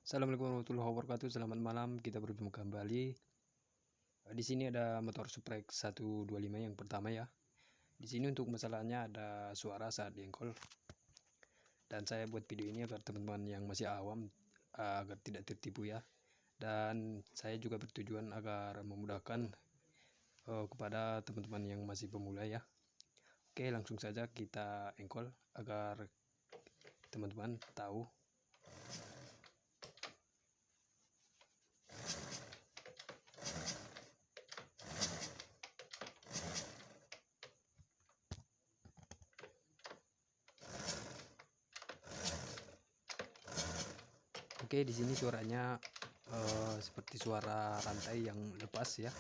Assalamualaikum warahmatullahi wabarakatuh. Selamat malam. Kita berjumpa kembali. Di sini ada motor Suprek 125 yang pertama ya. Di sini untuk masalahnya ada suara saat diengkol. Dan saya buat video ini agar teman-teman yang masih awam agar tidak tertipu ya. Dan saya juga bertujuan agar memudahkan kepada teman-teman yang masih pemula ya. Oke, langsung saja kita engkol agar teman-teman tahu. Oke, di sini suaranya seperti suara rantai yang lepas ya.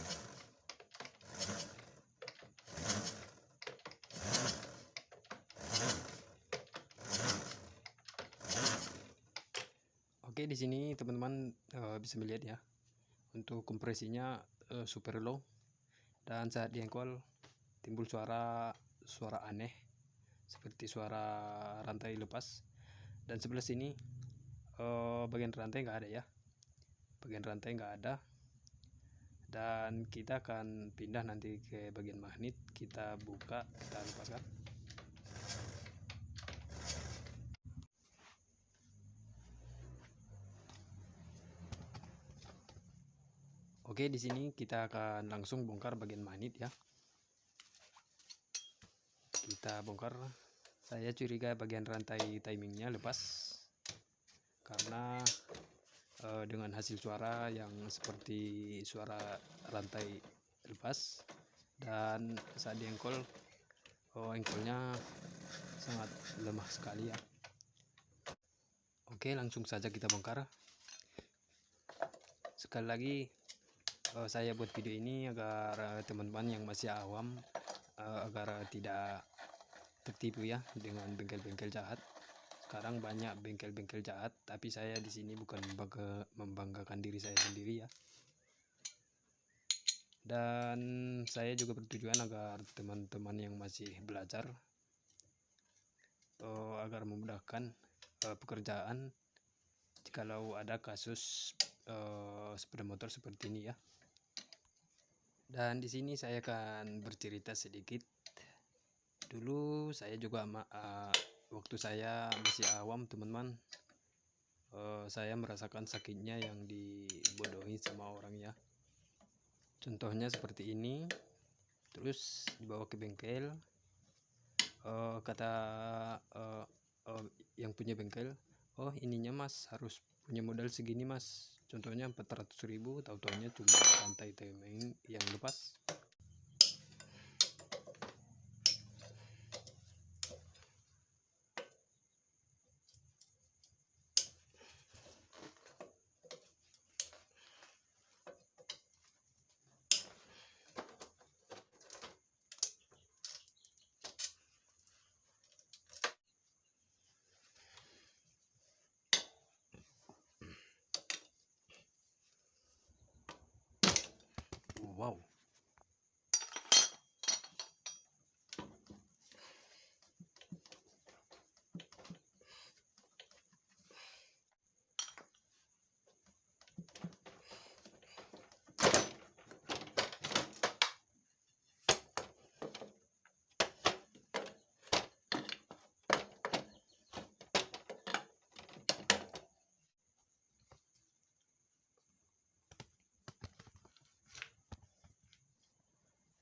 Oke, di sini teman-teman bisa melihat ya. Untuk kompresinya super low, dan saat diengkol timbul suara aneh seperti suara rantai lepas. Dan sebelah sini bagian rantai nggak ada ya, bagian rantai nggak ada. Dan kita akan pindah nanti ke bagian magnet, kita buka, kita lepaskan. Oke, di sini kita akan langsung bongkar bagian magnet ya. Kita bongkar. Saya curiga bagian rantai timingnya lepas karena dengan hasil suara yang seperti suara rantai lepas, dan saat diengkol engkolnya sangat lemah sekali ya. Oke, langsung saja kita bongkar. Sekali lagi saya buat video ini agar teman-teman yang masih awam agar tidak tertipu ya dengan bengkel-bengkel jahat. Sekarang banyak bengkel-bengkel jahat, tapi saya di sini bukan membanggakan diri saya sendiri ya. Dan saya juga bertujuan agar teman-teman yang masih belajar agar memudahkan pekerjaan jikalau ada kasus sepeda motor seperti ini ya. Dan di sini saya akan bercerita sedikit. Dulu saya juga waktu saya masih awam teman-teman, saya merasakan sakitnya yang dibodohi sama orang ya. Contohnya seperti ini. Terus dibawa ke bengkel, kata yang punya bengkel, oh ininya mas harus punya modal segini mas, contohnya 400.000, tahu-taunya cuma rantai timing yang lepas. Wow.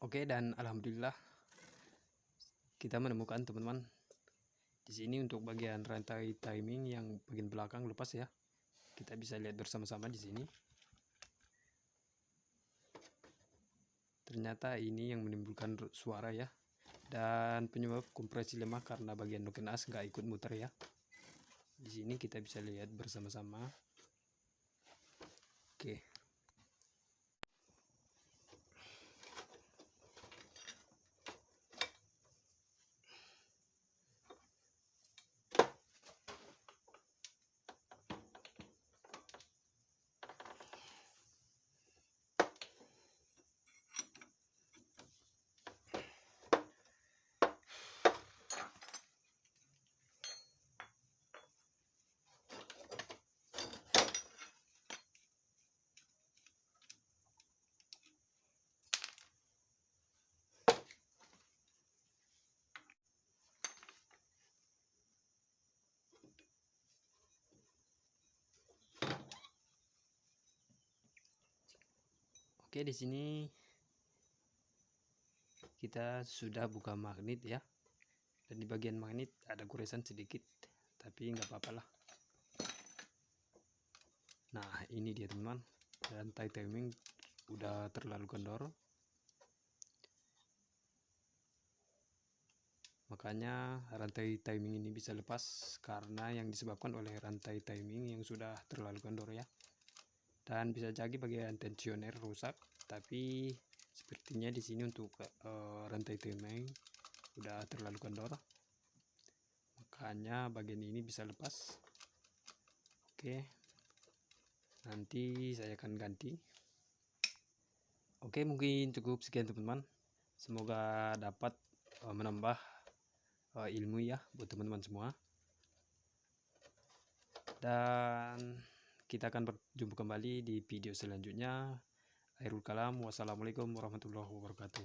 Oke, dan alhamdulillah kita menemukan teman-teman. Di sini untuk bagian rantai timing yang bagian belakang lepas ya. Kita bisa lihat bersama-sama di sini. Ternyata ini yang menimbulkan suara ya. Dan penyebab kompresi lemah karena bagian noken as nggak ikut muter ya. Di sini kita bisa lihat bersama-sama. Oke. Oke, di sini kita sudah buka magnet ya, dan di bagian magnet ada goresan sedikit, tapi nggak apa-apa lah. Nah, ini dia teman-teman, rantai timing udah terlalu kendor, makanya rantai timing ini bisa lepas karena yang disebabkan oleh rantai timing yang sudah terlalu kendor ya. Dan bisa jadi bagian tensioner rusak, tapi sepertinya di sini untuk rantai timing udah terlalu kendor, makanya bagian ini bisa lepas. Oke, nanti saya akan ganti. Oke, mungkin cukup sekian teman-teman, semoga dapat menambah ilmu ya buat teman-teman semua, dan kita akan berjumpa kembali di video selanjutnya. Akhirul kalam, wassalamualaikum warahmatullahi wabarakatuh.